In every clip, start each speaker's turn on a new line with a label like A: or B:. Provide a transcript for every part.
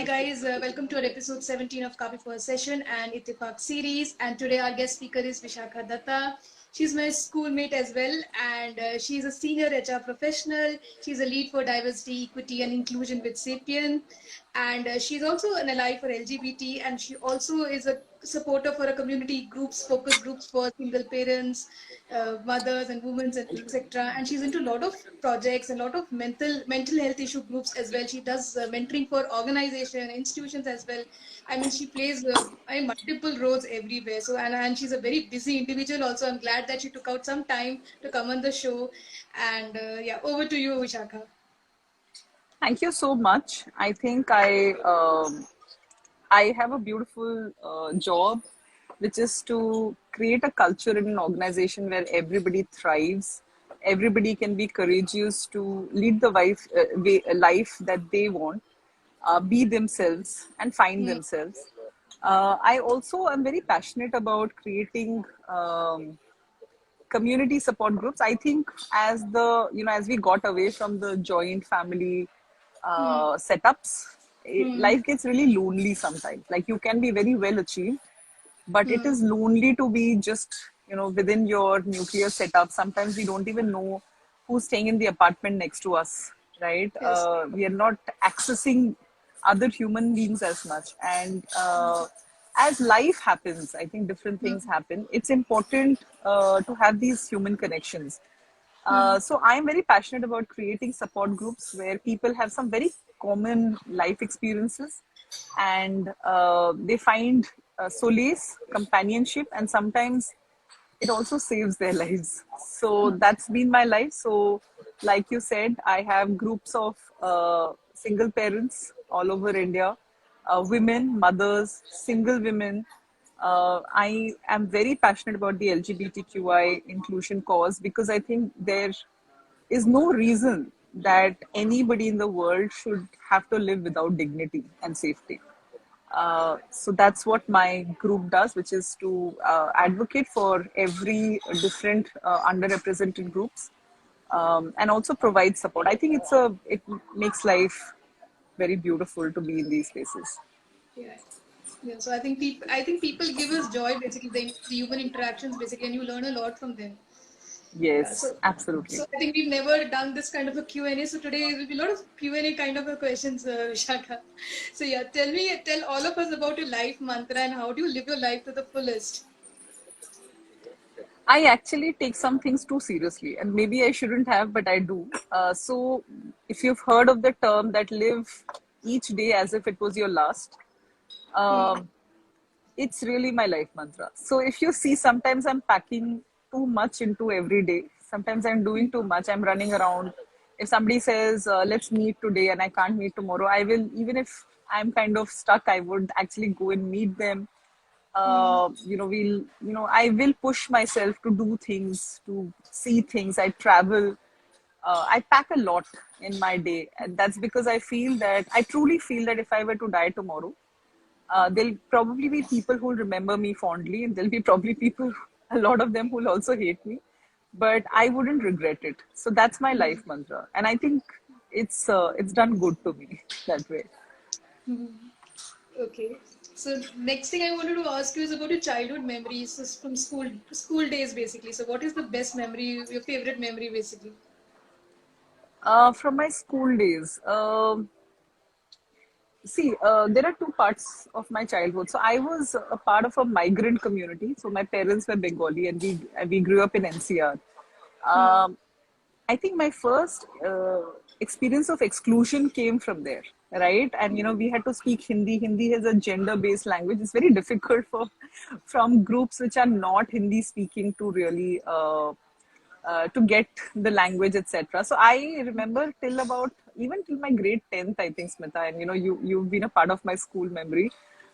A: guys, welcome to our episode 17 of Copy for a Session and Ittifaq series. And today our guest speaker is Vishakha Datta. She's my schoolmate as well, and she's a senior HR professional. She's a lead for diversity, equity, and inclusion with Sapien. And she's also an ally for LGBT, and she also is a supporter for a community groups, focus groups for single parents, mothers and women, etc. And she's into a lot of projects and a lot of mental health issue groups as well. She does mentoring for organization, institutions as well. I mean, she plays multiple roles everywhere. So and she's a very busy individual. Also, I'm glad that she took out some time to come on the show. And yeah, over to you, Vishakha.
B: Thank you so much. I think I have a beautiful job, which is to create a culture in an organization where everybody thrives. Everybody can be courageous to lead the life that they want, be themselves, and find
A: Mm,
B: themselves. I also am very passionate about creating community support groups. I think as we got away from the joint family
A: mm,
B: setups,
A: mm,
B: life gets really lonely sometimes. Like, you can be very well achieved, but it
A: mm.
B: is lonely to be just within your nuclear setup. Sometimes we don't even know who's staying in the apartment next to us, right?
A: Yes.
B: We are not accessing other human beings as much. And as life happens, I think different things
A: Mm,
B: happen. It's important to have these human connections.
A: mm,
B: So I'm very passionate about creating support groups where people have some very common life experiences, and they find solace, companionship, and sometimes it also saves their lives. So that's been my life. So, like you said, I have groups of single parents all over India, women, mothers, single women. I am very passionate about the LGBTQI inclusion cause because I think there is no reason that anybody in the world should have to live without dignity and safety. So that's what my group does, which is to advocate for every different underrepresented groups, and also provide support. I think it makes life very beautiful to be in these spaces.
A: yeah. Yeah, so I think people give us joy basically the human interactions basically, and you learn a lot from them. Yeah,
B: Yes,
A: so
B: absolutely.
A: so I think we've never done this kind of a Q&A. So today will be a lot of Q&A kind of a questions, Vishaka. So yeah, tell all of us about your life mantra and how do you live your life to the fullest.
B: I actually take some things too seriously, and maybe I shouldn't have, but I do. So, if you've heard of the term that live each day as if it was your last,
A: Hmm.
B: um, it's really my life mantra. So if you see, sometimes I'm packing too much into every day. Sometimes I'm doing too much. I'm running around. If somebody says, let's meet today and I can't meet tomorrow, I will, even if I'm kind of stuck, I would actually go and meet them.
A: Hmm.
B: I will push myself to do things, to see things. I travel. I pack a lot in my day. And that's because I truly feel that if I were to die tomorrow, there'll probably be people who'll remember me fondly, and there'll be probably people, a lot of them, who'll also hate me, but I wouldn't regret it. So that's my life mantra, and I think it's done good to me that way.
A: Hmm. Okay. So next thing I wanted to ask you is about your childhood memories from school days basically. So what is the best memory, your favorite memory basically?
B: From my school days, see, there are two parts of my childhood. So I was a part of a migrant community. So my parents were Bengali, and we grew up in NCR.
A: Hmm.
B: Um, I think my first experience of exclusion came from there, right? And we had to speak Hindi. Hindi is a gender-based language. It's very difficult for from groups which are not Hindi speaking to really to get the language, etc. So I remember till about even till my grade 10th, I think, Smita, and you've been a part of my school memory.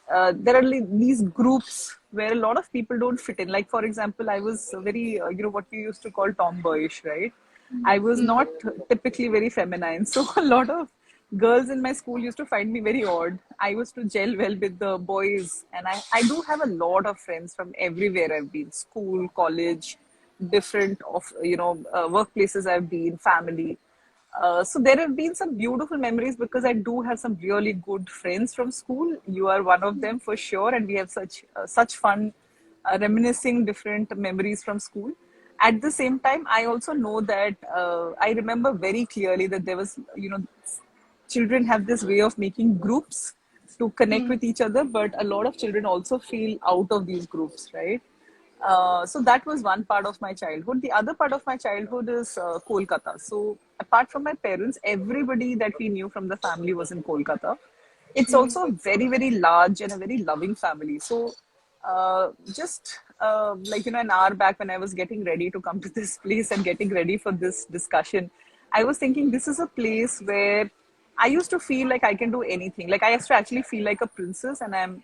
B: There are these groups where a lot of people don't fit in. Like, for example, I was very what we used to call tomboyish, right? I was
A: Hmm.
B: not typically very feminine, so a lot of girls in my school used to find me very odd. I used to gel well with the boys, and I do have a lot of friends from everywhere I've been: school, college, different of workplaces I've been, family. So there have been some beautiful memories because I do have some really good friends from school. You are one of them for sure, and we have such fun reminiscing different memories from school. At the same time, I also know that I remember very clearly that there was, children have this way of making groups to connect
A: Hmm.
B: with each other, but a lot of children also feel out of these groups, right? So that was one part of my childhood. The other part of my childhood is Kolkata. So apart from my parents, everybody that we knew from the family was in Kolkata. It's
A: Hmm.
B: also a very, very large and a very loving family. So just like, an hour back when I was getting ready to come to this place and getting ready for this discussion, I was thinking this is a place where I used to feel like I can do anything. Like I used to actually feel like a princess, and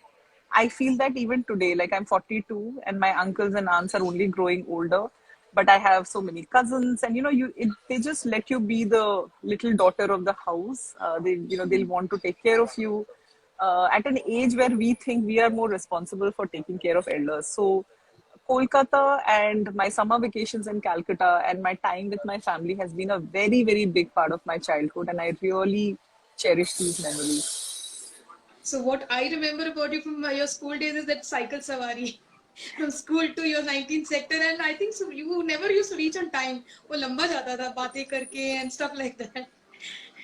B: I feel that even today. Like I'm 42, and my uncles and aunts are only growing older, but I have so many cousins, and they just let you be the little daughter of the house. They'll want to take care of you at an age where we think we are more responsible for taking care of elders. So Kolkata and my summer vacations in Calcutta and my time with my family has been a very, very big part of my childhood, and I really cherish these memories.
A: So what I remember about you from your school days is that cycle savari from school to your 19th sector, and I think so you never used to reach on time. वो लंबा जाता था बातें करके and stuff like that.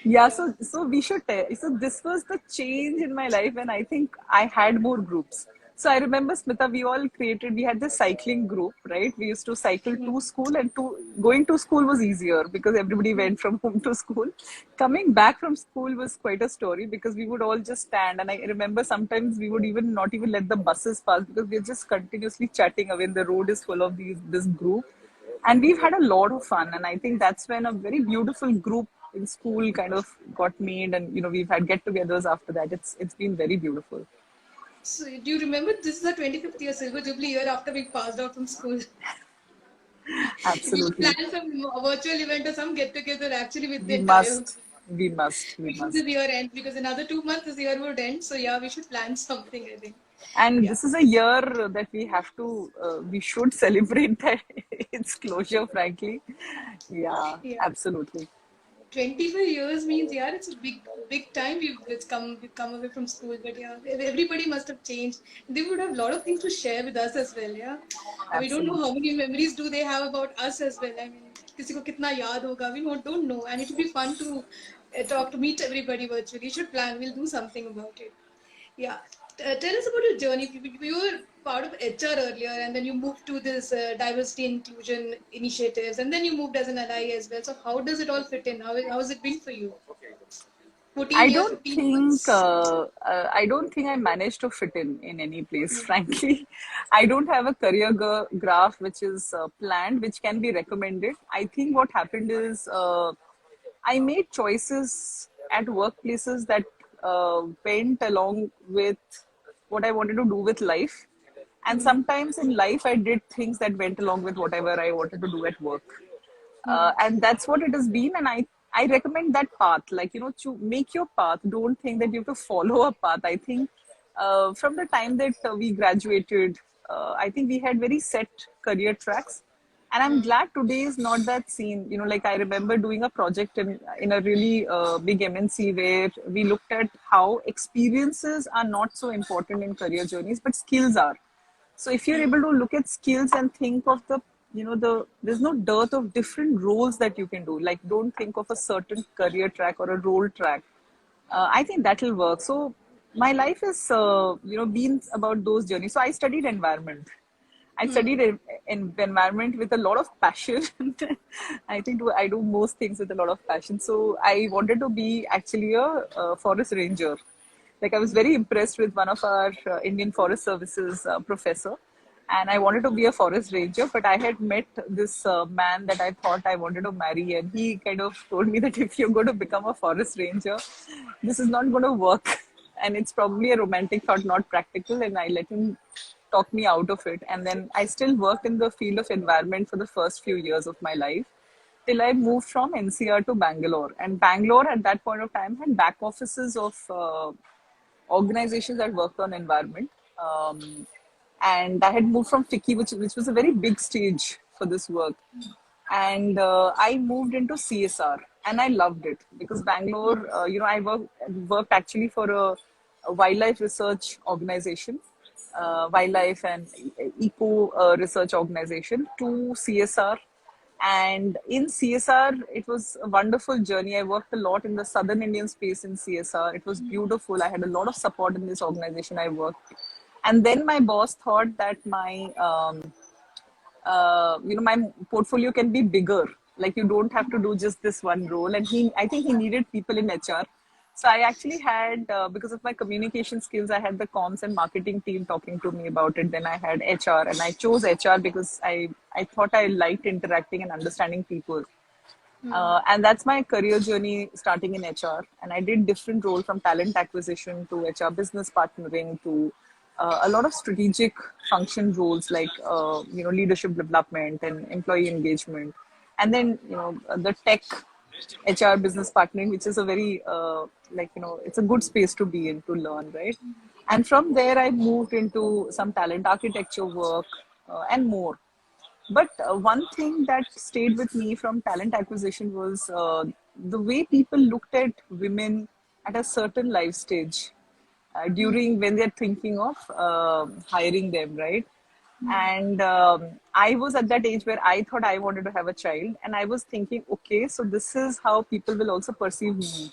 B: Yeah,
A: Yeah.
B: so we should tell. So this was the change in my life when I think I had more groups. So I remember, Smita, we had this cycling group, right? We used to cycle
A: Hmm.
B: to school, and going to school was easier because everybody
A: Hmm.
B: went from home to school. Coming back from school was quite a story because we would all just stand, and I remember sometimes we would even not even let the buses pass because we are just continuously chatting away. And the road is full of this group, and we've had a lot of fun, and I think that's when a very beautiful group in school kind of got made, and we've had get-togethers after that. It's been very beautiful.
A: So do you remember this is the 25th year Silver Jubilee year after we passed out from school? We should
B: Absolutely.
A: plan some virtual event or some get together actually with the
B: we
A: entire
B: must we must we
A: before
B: must
A: this year ends, because another 2 months this year would end. So yeah, we should plan something, I think.
B: And
A: Yeah.
B: this is a year that we should celebrate that its closure, frankly. Yeah,
A: Yeah.
B: absolutely.
A: 25 years means, yeah, it's a big time we've come away from school. But yeah, everybody must have changed. They would have a lot of things to share with us as well. Yeah, we don't know
B: Absolutely.
A: how many memories do they have about us as well. I mean, किसी को कितना याद होगा, we don't know, and it would be fun to talk to meet everybody virtually. You should plan. We'll do something about it. Yeah. Tell us about your journey. You were part of HR earlier, and then you moved to this diversity and inclusion initiatives, and then you moved as an ally as well. So how does it all fit in? How has it been for you? 14
B: I
A: years,
B: don't
A: 15
B: think
A: months.
B: I don't think I managed to fit in any place. Frankly, I don't have a career graph which is planned, which can be recommended. I think what happened is I made choices at workplaces that went along with what I wanted to do with life, and
A: Hmm.
B: sometimes in life I did things that went along with whatever I wanted to do at work.
A: Hmm.
B: And that's what it has been, and I recommend that path, like to make your path. Don't think that you have to follow a path. I think from the time that we graduated, I think we had very set career tracks, and I'm glad today is not that scene. Like I remember doing a project in a really big MNC where we looked at how experiences are not so important in career journeys, but skills are. So if you're able to look at skills and think of there's no dearth of different roles that you can do. Like don't think of a certain career track or a role track. I think that'll work. So my life is been about those journeys. So I studied environment. I
A: Hmm.
B: studied in environment with a lot of passion. I think I do most things with a lot of passion. So I wanted to be actually a forest ranger. Like I was very impressed with one of our Indian Forest Services professor, and I wanted to be a forest ranger. But I had met this man that I thought I wanted to marry, and he kind of told me that if you're going to become a forest ranger, this is not going to work, and it's probably a romantic thought, not practical. And I let him talk me out of it. And then I still worked in the field of environment for the first few years of my life till I moved from NCR to Bangalore. And Bangalore at that point of time had back offices of organizations that worked on environment. And I had moved from FICCI, which was a very big stage for this work. And I moved into CSR. and I loved it because Bangalore, I worked actually for a wildlife research organization, wildlife and eco research organization, to CSR. And in CSR, it was a wonderful journey. I worked a lot in the Southern Indian space in CSR. It was beautiful. I had a lot of support in this organization I worked. And then my boss thought that my portfolio can be bigger. Like you don't have to do just this one role. And I think he needed people in HR. So I actually had, because of my communication skills, I had the comms and marketing team talking to me about it. Then I had HR, and I chose HR because I thought I liked interacting and understanding people. And that's my career journey starting in HR. And I did different roles from talent acquisition to HR business partnering to a lot of strategic function roles like leadership development and employee engagement, and then the tech HR business partnering, which is a very it's a good space to be in to learn, right? And from there, I moved into some talent architecture work and more. But one thing that stayed with me from talent acquisition was the way people looked at women at a certain life stage during when they're thinking of hiring them, right? And I was at that age where I thought I wanted to have a child, and I was thinking, okay, so this is how people will also perceive me.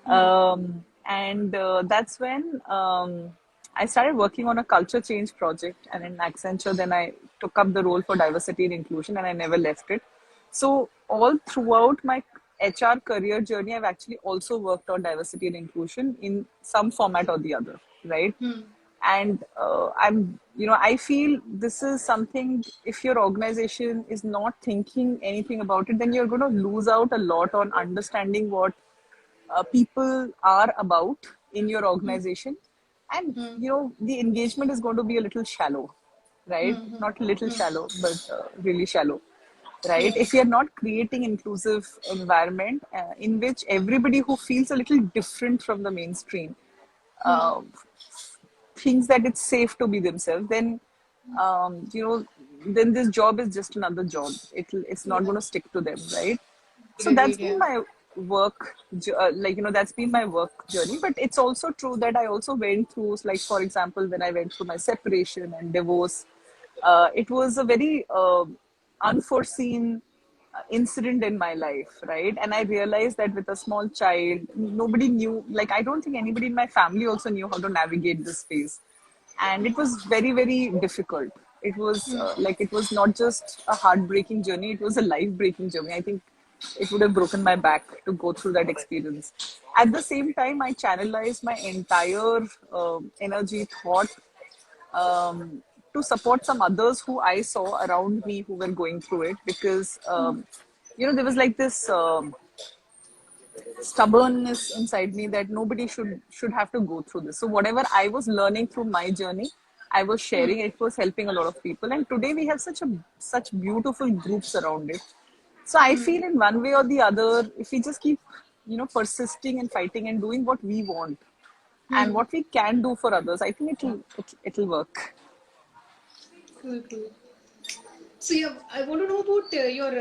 B: And that's when I started working on a culture change project, and in Accenture, then I took up the role for diversity and inclusion, and I never left it. So all throughout my HR career journey, I've actually also worked on diversity and inclusion in some format or the other, right? And I feel this is something, if your organization is not thinking anything about it, then you're going to lose out a lot on understanding what people are about in your organization. And the engagement is going to be a little shallow, right? Not a little shallow, but really shallow, right? If you're not creating inclusive environment in which everybody who feels a little different from the mainstream uh, thinks that it's safe to be themselves, then then this job is just another job. It's not going to stick to them, right? So that's
A: Agreed,
B: been
A: yeah.
B: my work, that's been my work journey. But it's also true that I also went through, like, for example, when I went through my separation and divorce, it was a very unforeseen incident in my life, right? And I realized that with a small child, nobody knew, like, I don't think anybody in my family also knew how to navigate this phase. And it was very, very difficult. It was it was not just a heartbreaking journey, it was a life breaking journey. I think it would have broken my back to go through that experience. At the same time, I channelized my entire energy, thought, to support some others who I saw around me who were going through it, because there was like this stubbornness inside me that nobody should have to go through this. So whatever I was learning through my journey, I was sharing. It was helping a lot of people, and today we have such beautiful groups around it. So I feel in one way or the other, if we just keep persisting and fighting and doing what we want and what we can do for others, I think it'll work.
A: Cool, cool. So yeah, I want to know about your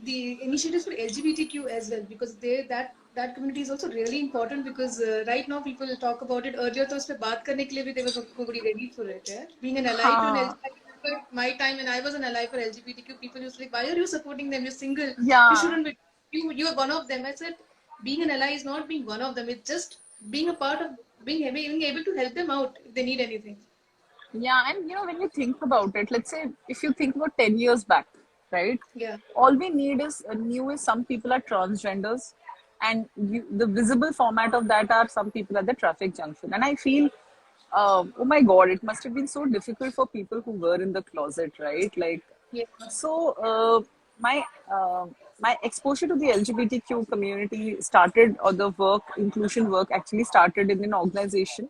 A: the initiatives for LGBTQ as well, because that community is also really important, because right now people talk about it. Earlier, तो उस पे बात करने के लिए भी there was nobody ready for it. Yeah? Being an ally to an
B: हाँ,
A: LGBT, my time when I was an ally for LGBTQ people used to like, why are you supporting them? You're single. You
B: yeah.
A: shouldn't be. You're one of them. I said, being an ally is not being one of them. It's just being a part of being able to help them out if they need anything.
B: Yeah, and when you think about it, let's say if you think about 10 years back, right?
A: Yeah.
B: All we need is new is some people are transgenders, and the visible format of that are some people at the traffic junction. And I feel, oh my God, it must have been so difficult for people who were in the closet, right? Like,
A: Yeah.
B: so my my exposure to the LGBTQ community started, or the work, inclusion work, actually started in an organization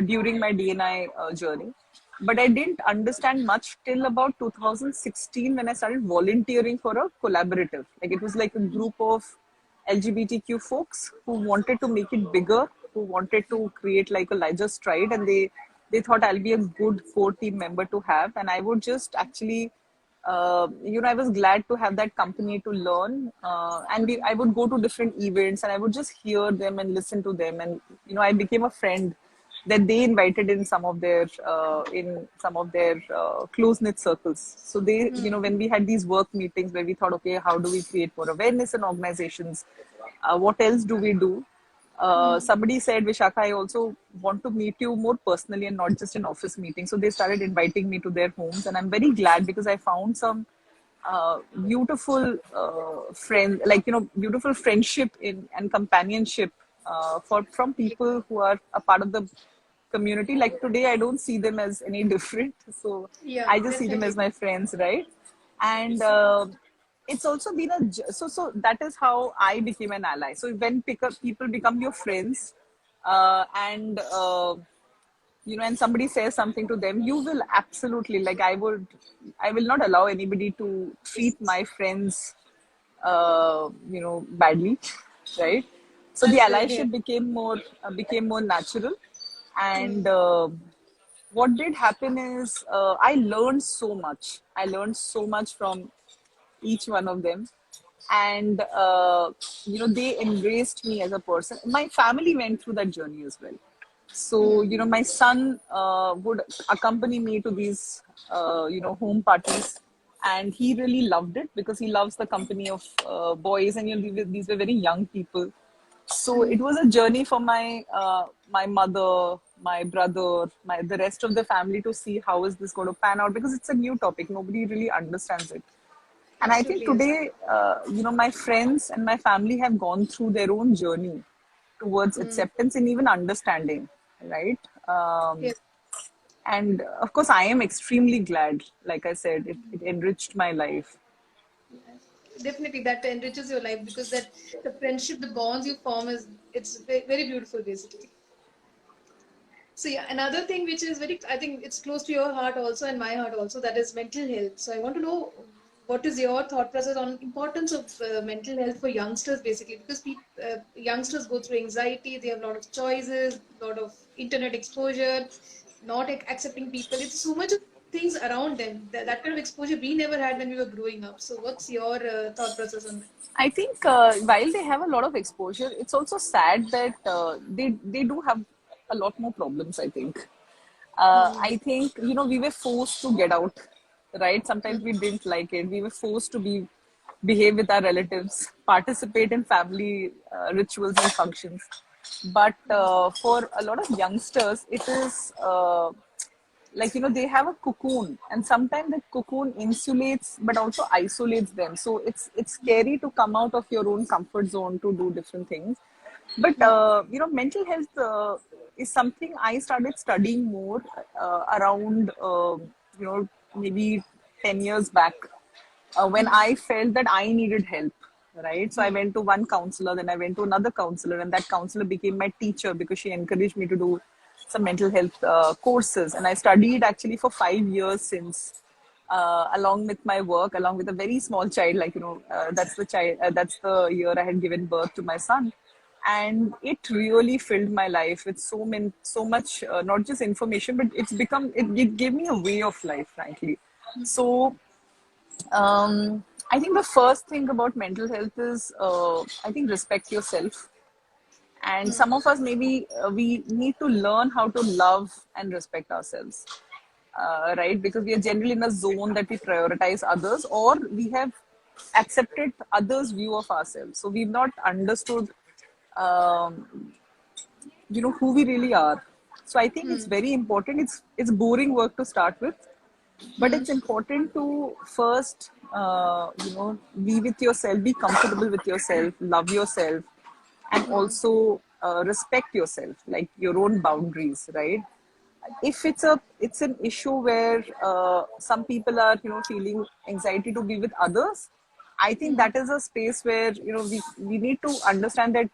B: during my DNI journey. But I didn't understand much till about 2016 when I started volunteering for a collaborative. Like, it was like a group of LGBTQ folks who wanted to make it bigger, who wanted to create like a larger stride, and they thought I'll be a good core team member to have, and I would just actually I was glad to have that company to learn. I would go to different events and I would just hear them and listen to them. And, I became a friend that they invited in some of their close knit circles. So they, when we had these work meetings where we thought, okay, how do we create more awareness in organizations? What else do we do? Somebody said, Vishakha, I also want to meet you more personally and not just in office meetings. So they started inviting me to their homes, and I'm very glad because I found some beautiful beautiful friendship and companionship from people who are a part of the community. Like today, I don't see them as any different, so
A: Yeah,
B: I just see them
A: definitely.
B: as my friends, right? And it's also been so that is how I became an ally. So when people become your friends, and and somebody says something to them, you will absolutely, like, I will not allow anybody to treat my friends badly, right? So the
A: That's good. Yeah.
B: allyship became more natural. And what did happen is, I learned so much from each one of them. And they embraced me as a person. My family went through that journey as well. So my son would accompany me to these home parties, and he really loved it because he loves the company of boys, and these were very young people. So it was a journey for my mother, my brother, the rest of the family, to see how is this going to pan out, because it's a new topic, nobody really understands it. And I think
A: Absolutely, yes.
B: today, my friends and my family have gone through their own journey towards acceptance and even understanding, right?
A: Yes.
B: And of course, I am extremely glad. Like I said, it enriched my life.
A: Definitely, that enriches your life because that the friendship, the bonds you form is it's very beautiful, basically. So yeah, another thing which is very, I think it's close to your heart also and my heart also, that is mental health. So I want to know what is your thought process on importance of mental health for youngsters, basically, because youngsters go through anxiety, they have a lot of choices, a lot of internet exposure, not accepting people. It's so much of things around them. That kind of exposure we never had when we were growing up. So what's your thought process on that?
B: I think while they have a lot of exposure, it's also sad that they do have a lot more problems. I think. I think we were forced to get out, right? Sometimes we didn't like it. We were forced to behave with our relatives, participate in family rituals and functions. But for a lot of youngsters, it is they have a cocoon, and sometimes the cocoon insulates but also isolates them. So it's scary to come out of your own comfort zone to do different things. But mental health is something I started studying more around maybe 10 years back, when I felt that I needed help, right? So I went to one counselor, then I went to another counselor, and that counselor became my teacher because she encouraged me to do some mental health courses. And I studied actually for 5 years since, along with my work, along with a very small child, that's the year I had given birth to my son. And it really filled my life with so much, not just information, but it gave me a way of life, frankly. So I think the first thing about mental health is, I think, respect yourself. And some of us, maybe we need to learn how to love and respect ourselves, right? Because we are generally in a zone that we prioritize others, or we have accepted others' view of ourselves. So we've not understood, um, who we really are. So I think it's very important. It's boring work to start with, but it's important to first be with yourself, be comfortable with yourself, love yourself, and also respect yourself, like your own boundaries, right? If it's an issue where some people are feeling anxiety to be with others, I think that is a space where we need to understand that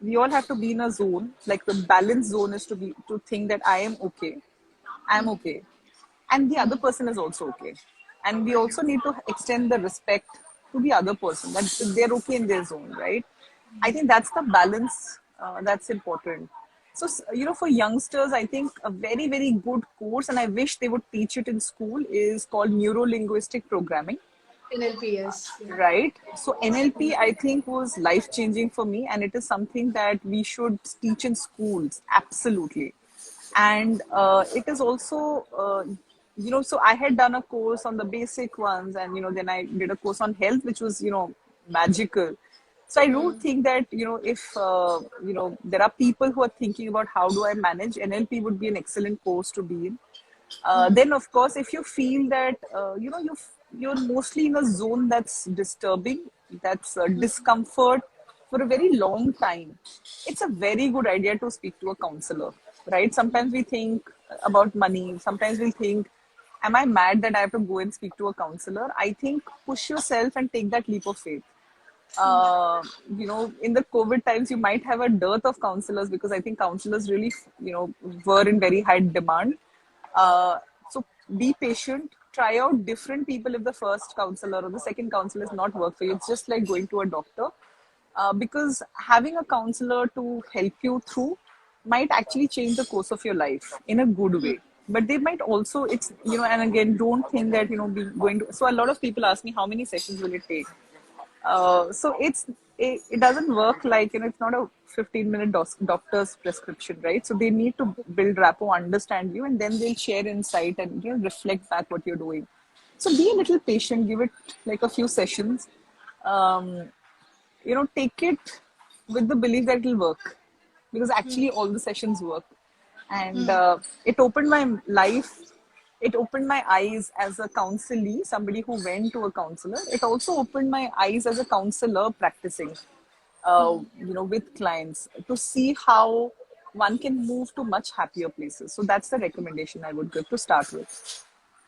B: we all have to be in a zone. Like, the balance zone is to think that I'm okay, and the other person is also okay. And we also need to extend the respect to the other person, that they're okay in their zone, right? I think that's the balance that's important. So, for youngsters, I think a very, very good course, and I wish they would teach it in school, is called Neuro Linguistic Programming,
A: NLP, yes. Yeah.
B: right? So, NLP, I think, was life changing for me, and it is something that we should teach in schools, absolutely. And it is also, so I had done a course on the basic ones, and, then I did a course on health, which was, magical. So I do think that, if, there are people who are thinking about how do I manage, NLP would be an excellent course to be in. Then, of course, if you feel that, you're mostly in a zone that's disturbing, that's discomfort for a very long time, it's a very good idea to speak to a counselor, right? Sometimes we think about money. Sometimes we think, am I mad that I have to go and speak to a counselor? I think push yourself and take that leap of faith. In the COVID times, you might have a dearth of counselors because I think counselors really, were in very high demand. So be patient, try out different people if the first counselor or the second counselor is not work for you. It's just like going to a doctor. Because having a counselor to help you through might actually change the course of your life in a good way. But they might also, and again, don't think that, be going to. So a lot of people ask me, how many sessions will it take? So it doesn't work like, it's not a 15-minute doctor's prescription, right? So they need to build rapport, understand you, and then they'll share insight and, reflect back what you're doing. So be a little patient, give it like a few sessions. Um, take it with the belief that it'll work, because actually all the sessions work. And it opened my life, it opened my eyes as a counselee, somebody who went to a counselor. It also opened my eyes as a counselor practicing, with clients, to see how one can move to much happier places. So that's the recommendation I would give to start with.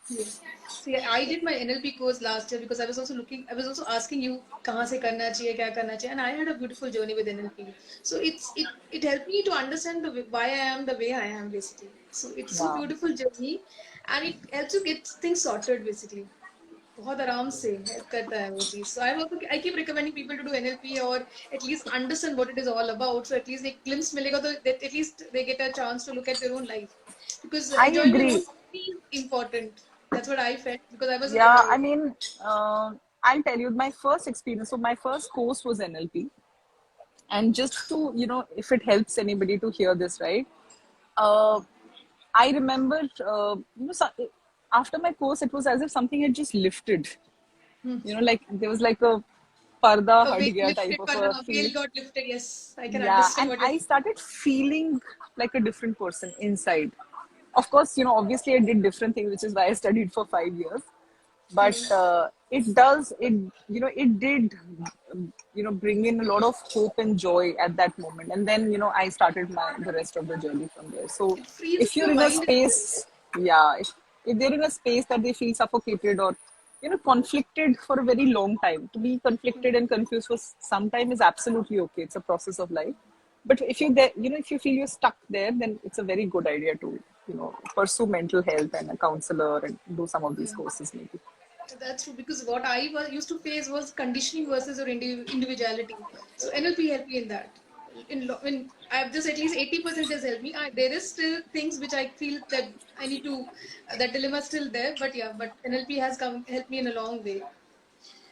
A: Yes. See, I did my NLP course last year because I was also asking you, कहाँ से करना चाहिए, क्या करना चाहिए, and I had a beautiful journey with NLP. So it helped me to understand why I am the way I am basically. So it's so
B: Wow.
A: beautiful journey, and it helps you get things sorted basically. बहुत आराम से help करता है वो चीज. So I keep recommending people to do NLP or at least understand what it is all about. So at least एक glimpse मिलेगा तो that at least they get a chance to look at their own life, because
B: I
A: enjoyment
B: agree.
A: is important. That's what I felt because I was
B: Yeah, I mean, I'll tell you my first experience. So my first course was NLP, and just to, if it helps anybody to hear this, right? Uh, I remember, after my course, it was as if something had just lifted. Like there was like a parda
A: a
B: hat
A: veil
B: gaya type
A: lifted,
B: of
A: but
B: a
A: a
B: feel.
A: veil got lifted. Yes, I can
B: Yeah,
A: understand
B: and
A: what
B: I
A: you're.
B: started feeling like a different person inside. Of course, obviously I did different things, which is why I studied for 5 years. But it did, bring in a lot of hope and joy at that moment. And then, I started the rest of the journey from there. So
A: It frees
B: if you're
A: your
B: in a
A: mind as well.
B: space, yeah, if they're in a space that they feel suffocated or, conflicted for a very long time, to be conflicted and confused for some time is absolutely okay. It's a process of life. But if you're there, if you feel you're stuck there, then it's a very good idea to, pursue mental health and a counselor and do some of these
A: Yeah.
B: courses maybe.
A: That's true because what used to face was conditioning versus your individuality. So NLP helped me in that. In I've just at least 80% has helped me. There is still things which I feel that I need to, that dilemma is still there. But yeah, but NLP has come helped me in a long way.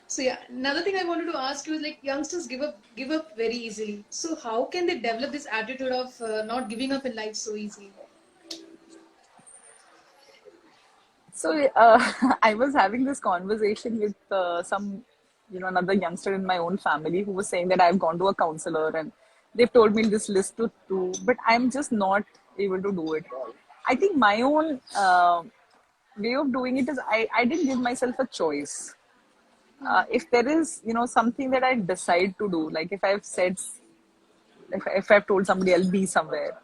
A: So yeah, another thing I wanted to ask you is like youngsters give up very easily. So how can they develop this attitude of not giving up in life so easily?
B: So I was having this conversation with some, another youngster in my own family who was saying that I've gone to a counselor and they've told me this list to do, but I'm just not able to do it. I think my own way of doing it is I didn't give myself a choice. If there is, something that I decide to do, like if I've said, if I've told somebody I'll be somewhere,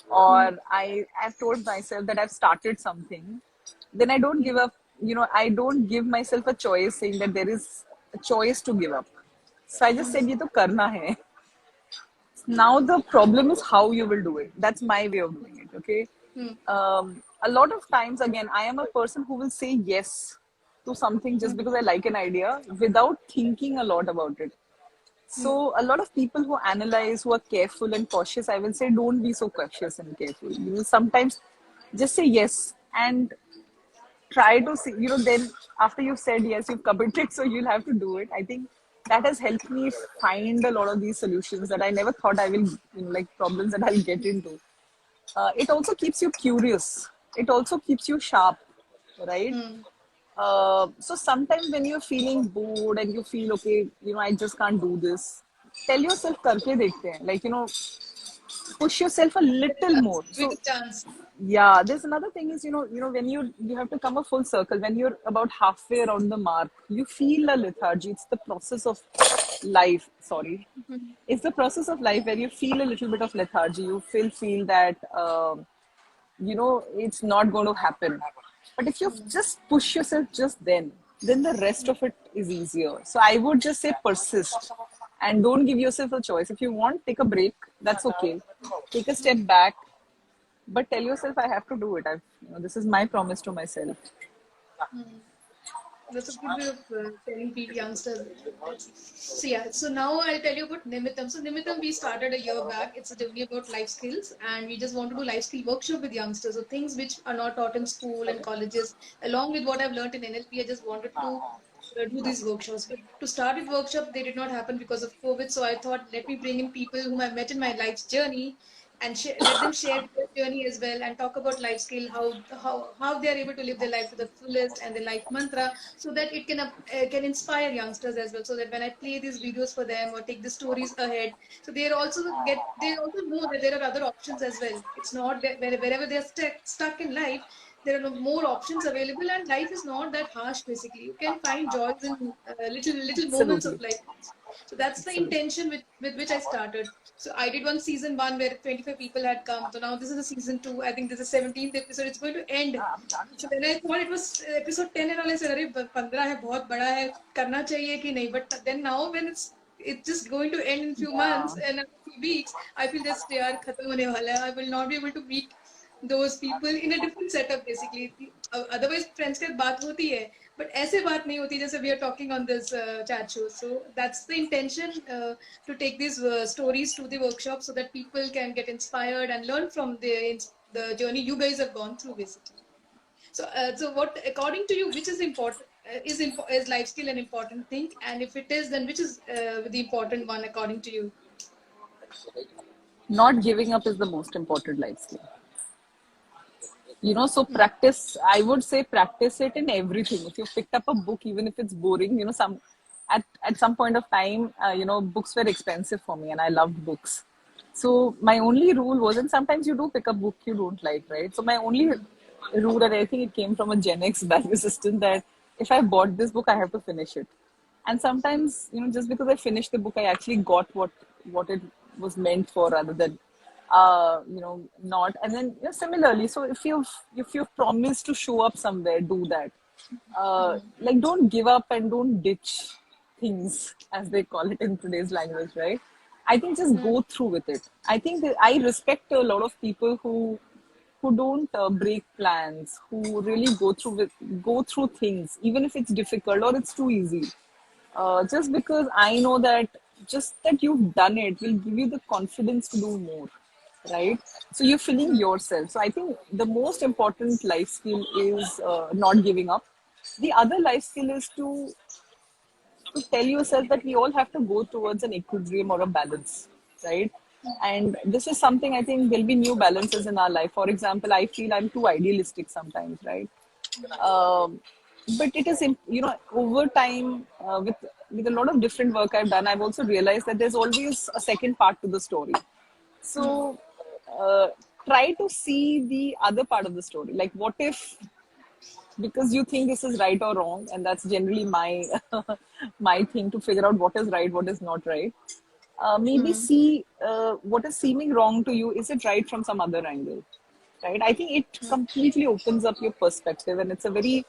B: or I've told myself that I've started something, then I don't give up. I don't give myself a choice saying that there is a choice to give up. So I just said, "ये तो करना है." Now the problem is how you will do it. That's my way of doing it. Okay.
A: Hmm.
B: A lot of times, again, I am a person who will say yes to something just because I like an idea without thinking a lot about it. So a lot of people who analyze, who are careful and cautious, I will say, don't be so cautious and careful. You know, sometimes just say yes and try to see. You know, then after you've said yes, you've committed, so you'll have to do it. I think that has helped me find a lot of these solutions that I never thought I will, you know, like problems that I'll get into. It also keeps you curious. It also keeps you sharp, right?
A: Hmm.
B: So sometimes when you're feeling bored and you feel okay, you know, I just can't do this. Tell yourself, करके देखते हैं. Like, you know, push yourself a little more.
A: Give
B: So
A: it a chance.
B: yeah, there's another thing is, when you have to come a full circle. When you're about halfway around the mark, you feel a lethargy. It's the process of life. Sorry, it's the process of life where you feel a little bit of lethargy. You feel that it's not going to happen. But if you just push yourself just then the rest of it is easier. So I would just say persist and don't give yourself a choice. If you want, take a break. That's okay. Take a step back, but tell yourself, I have to do it. This is my promise to myself.
A: That's a good way of telling people, youngsters. So yeah, so now I'll tell you about Nimitam. So Nimitam, we started a year back. It's a journey about life skills, and we just want to do life skill workshop with youngsters. So things which are not taught in school and colleges, along with what I've learned in NLP, I just wanted to do these workshops. But to start with workshop, they did not happen because of COVID. So I thought, let me bring in people whom I've met in my life's journey and let them share their journey as well and talk about life skill, how they are able to live their life to the fullest and their life mantra, so that it can inspire youngsters as well. So that when I play these videos for them or take the stories ahead, so they also know that there are other options as well. It's not that wherever they're stuck in life, there are more options available, and life is not that harsh. Basically, you can find joys in little moments of
B: Absolutely.
A: life. So that's the
B: Absolutely.
A: intention with which I started. So I did one season one where 25 people had come. So now this is a season two. I think this is 17th episode. It's going to end. So then I thought it was episode 10 and all. I said, "अरे 15 है, बहुत बड़ा है, करना चाहिए कि नहीं?" But then now when it's just going to end in few
B: Yeah.
A: months and a few weeks, I feel just यार खत्म होने वाला है. I will not be able to meet those people in a different setup basically. Otherwise friends के साथ बात होती है, but ऐसे बात नहीं होती जैसे we are talking on this chat show. So that's the intention, to take these stories to the workshop so that people can get inspired and learn from the journey you guys have gone through basically. So what according to you, which is important, is life skill an important thing, and if it is, then which is the important one according to you?
B: Not giving up is the most important life skill. So practice, I would say practice it in everything. If you picked up a book, even if it's boring, at some point of time, books were expensive for me and I loved books. So my only rule was, and sometimes you do pick a book you don't like, right? So my only rule, and I think it came from a Gen X value system, that if I bought this book, I have to finish it. And sometimes, just because I finished the book, I actually got what it was meant for, rather than not. And then, similarly, so if you've promised to show up somewhere, do that. Like, don't give up and don't ditch things, as they call it in today's language, right? I think just go through with it. I think that I respect a lot of people who don't break plans, who really go through things, even if it's difficult or it's too easy. Just because I know that just that you've done it will give you the confidence to do more, right? So you're filling yourself. So I think the most important life skill is not giving up. The other life skill is to tell yourself that we all have to go towards an equilibrium or a balance, right? And this is something, I think there'll be new balances in our life. For example, I feel I'm too idealistic sometimes, right? Um, but it is, over time, with a lot of different work I've done, I've also realized that there's always a second part to the story. So uh, try to see the other part of the story. Like, what if, because you think this is right or wrong, and that's generally my my thing, to figure out what is right, what is not right. Maybe see what is seeming wrong to you, is it right from some other angle, right? I think it completely opens up your perspective, and it's a very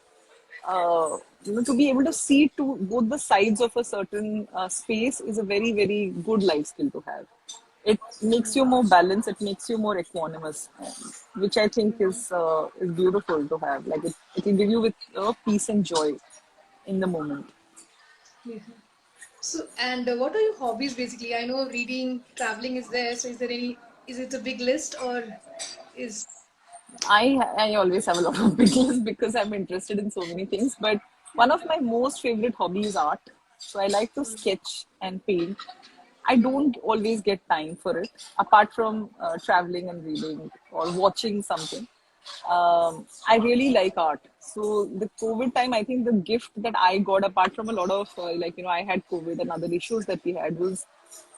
B: to be able to see to both the sides of a certain space is a very, very good life skill to have. It makes you more balanced, it makes you more equanimous, which I think is beautiful to have. Like, it will give you with peace and joy in the moment.
A: Yeah. So, and what are your hobbies basically? I know reading, traveling is there. So, is there any? Is it a big list or is?
B: I always have a lot of big lists because I'm interested in so many things. But one of my most favorite hobbies is art. So I like to sketch and paint. I don't always get time for it, apart from traveling and reading or watching something. I really like art. So the COVID time, I think the gift that I got, apart from a lot of I had COVID and other issues that we had, was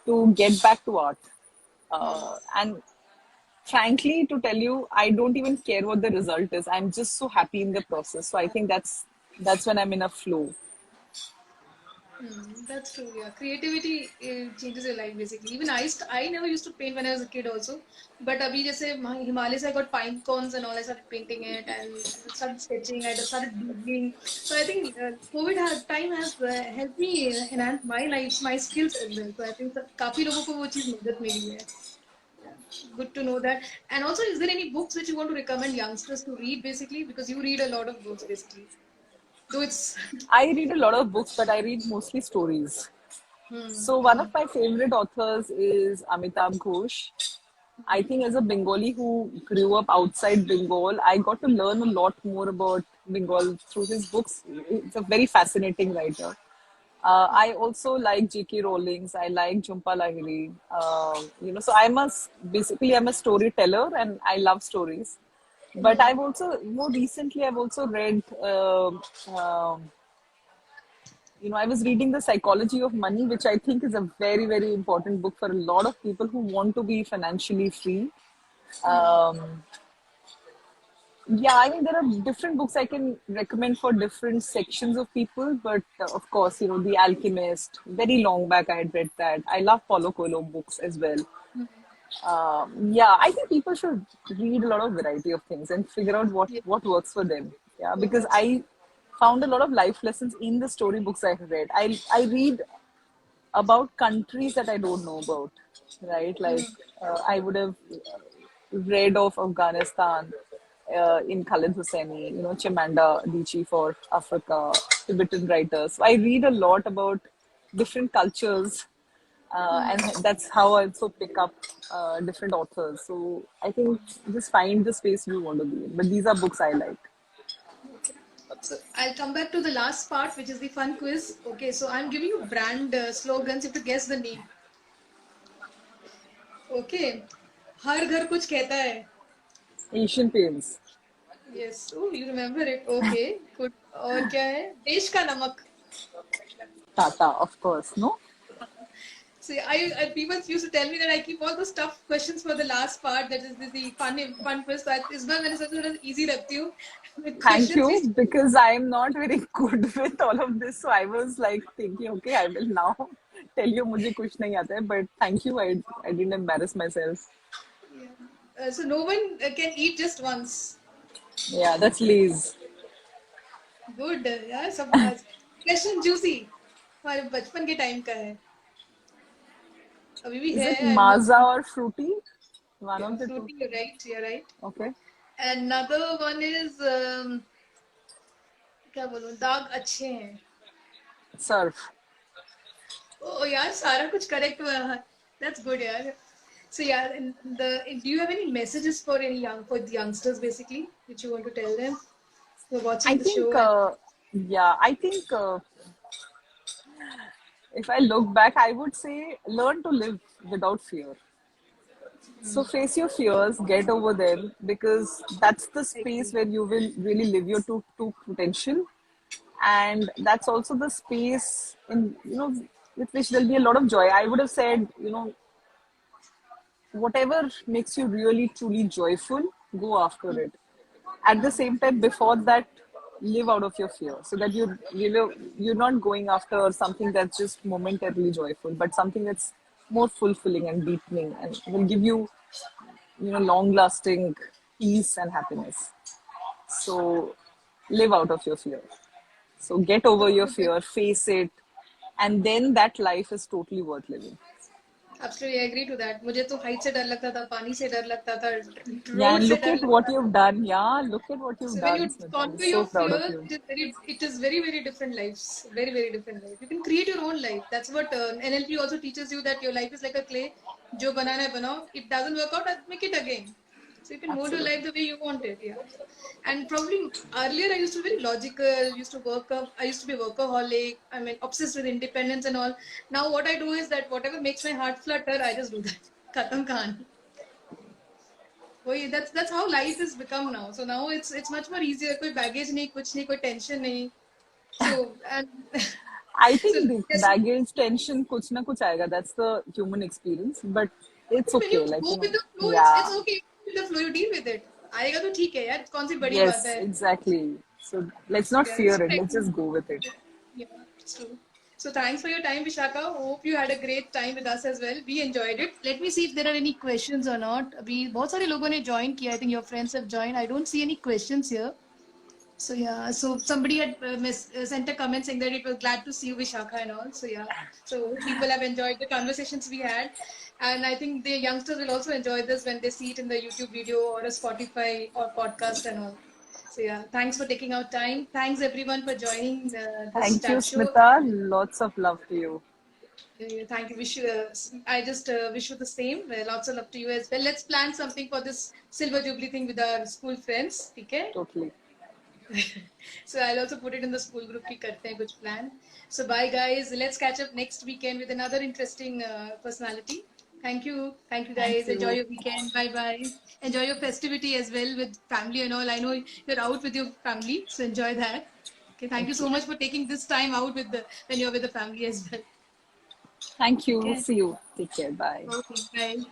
B: to get back to art. And frankly, to tell you, I don't even care what the result is. I'm just so happy in the process. So I think that's when I'm in a flow.
A: That's true. Yeah, creativity changes your life basically. Even I never used to paint when I was a kid also, but abhi jaise Himalayas I got pine cones and all. I started painting it and I started sketching. I started doodling. So I think time has helped me enhance my life, my skills as well. So I think काफी लोगों को वो चीज मदद मिली है. Yeah, good to know that. And also, is there any books which you want to recommend youngsters to read basically? Because you read a lot of books basically. Though it's
B: I read a lot of books, but I read mostly stories. So one of my favorite authors is Amitabh Ghosh. I think as a Bengali who grew up outside Bengal, I got to learn a lot more about Bengal through his books. It's a very fascinating writer. I also like J.K. Rowling's. I like Jhumpa Lahiri. So basically I'm a storyteller and I love stories. But I've also more recently I've also read I was reading The Psychology of Money, which I think is a very, very important book for a lot of people who want to be financially free. Um, yeah, I mean, there are different books I can recommend for different sections of people, but of course, The Alchemist, very long back I had read that. I love Paulo Coelho books as well. Yeah, I think people should read a lot of variety of things and figure out
A: yeah,
B: what works for them. Yeah,
A: what
B: because
A: works.
B: I found a lot of life lessons in the storybooks I have read. I read about countries that I don't know about, right? Like I would have read of Afghanistan in Khalid Hosseini, Chimamanda Adichie for Africa, Tibetan writers. So I read a lot about different cultures, and that's how I also pick up different authors. So I think just find the space you want to be in. But these are books I like.
A: Okay. So I'll come back to the last part, which is the fun quiz. Okay, so I'm giving you brand slogans. You have to guess the name. Okay. हर घर कुछ कहता है.
B: Asian Paints,
A: Yes. Oh, you remember it. Okay. Good. और क्या है? देश का नमक.
B: Tata, of course, no?
A: See, people used to tell me that I keep all those tough questions for the last part. That is the fun quiz. So इस बार मैंने सोचा थोड़ा easy रखती हूँ. With
B: Thank
A: questions
B: you,
A: which
B: because I am not very good with all of this. So I was like thinking, okay, I will now tell you मुझे कुछ नहीं आता है. But thank you, I didn't embarrass myself.
A: yeah. So no one can eat just once.
B: Yeah, that's Liz.
A: Good यार सब question juicy हमारे बचपन के टाइम का है अभी भी
B: Is
A: है
B: it
A: I am not
B: Maza or Fruity? One of the two.
A: Frooti you right
B: Okay.
A: another one is क्या बोलूं दाग अच्छे हैं
B: Surf.
A: ओ यार सारा कुछ करेक्ट हुआ है दैट्स गुड यार so yeah and do you have any messages for the youngsters basically which you want to tell them who are
B: I
A: watching the show
B: think,
A: and
B: yeah, I think if I look back, I would say learn to live without fear. So face your fears, get over them, because that's the space
A: agree.
B: where you will really live your true potential, and that's also the space in with which there'll be a lot of joy. I would have said, whatever makes you really truly joyful, go after it. At the same time, before that, live out of your fear, so that you're not going after something that's just momentarily joyful, but something that's more fulfilling and deepening and will give you long lasting peace and happiness. So live out of your fear. So get over
A: That's
B: your
A: good.
B: fear, face it, and then that life is totally worth living.
A: Absolutely, I agree to that. मुझे तो height से डर लगता था, पानी से डर लगता था,
B: Yeah,
A: road
B: and
A: से
B: look
A: डर
B: at what
A: लगता था.
B: you've done. Yeah, look at what you've
A: So when
B: done,
A: you
B: Smita. I'm
A: conquer
B: so
A: your
B: proud of
A: fear,
B: you.
A: it is very, very different lives. Very, very different life. You can create your own life. That's what NLP also teaches you, that your life is like a clay. जो बनाना है बनाओ. It doesn't work out, make it again. So you can mold your life
B: Absolutely.
A: the way you want it. Yeah. And probably earlier I used to be very logical. Used to work up. I used to be a workaholic. I mean, obsessed with independence and all. Now what I do is that whatever makes my heart flutter, I just do that. Khatam kahan. वही that's how life has become now. So now it's much more easier. कोई baggage नहीं, कुछ नहीं, कोई tension नहीं. So and
B: I
A: so
B: think the
A: yes,
B: baggage, tension, kuch na kuch aayega. That's the human experience, but it's
A: when you
B: okay. Like,
A: go with the flow, it's
B: yeah,
A: okay. With the flow, you deal with it. आएगा तो ठीक है यार. कौन सी बड़ी बात
B: yes,
A: है?
B: exactly. So let's
A: So
B: not
A: yeah,
B: fear
A: so
B: it. Let's just go with it.
A: yeah, it's true. So thanks for your time, Vishaka. Hope you had a great time with us as well. We enjoyed it. Let me see if there are any questions or not. अभी बहुत सारे लोगों ने join किया. I think your friends have joined. I don't see any questions here. So yeah, so somebody had sent a comment saying that it was glad to see you, Vishakha, and all. So yeah, so people have enjoyed the conversations we had, and I think the youngsters will also enjoy this when they see it in the YouTube video or a Spotify or podcast and all. So yeah, thanks for taking out time. Thanks everyone for joining this
B: Thank you,
A: chat show.
B: Smita. Lots of love to you.
A: Thank you. Wish you. I just wish you the same. Lots of love to you as well. Let's plan something for this Silver Jubilee thing with our school friends. Okay.
B: Totally.
A: So I'll also put it in the school group ki karte hain kuch plan. So bye guys. Let's catch up next weekend with another interesting personality. Thank you. Thank you
B: Thank
A: guys. Enjoy
B: you.
A: your weekend. Bye bye. Enjoy your festivity as well with family and all. I know you're out with your family, so enjoy that. Okay. Thank you
B: Thank
A: so
B: you.
A: much for taking this time out with the when you're with the family as well.
B: Thank you.
A: Okay.
B: See you. Take care. Bye.
A: Okay. Bye.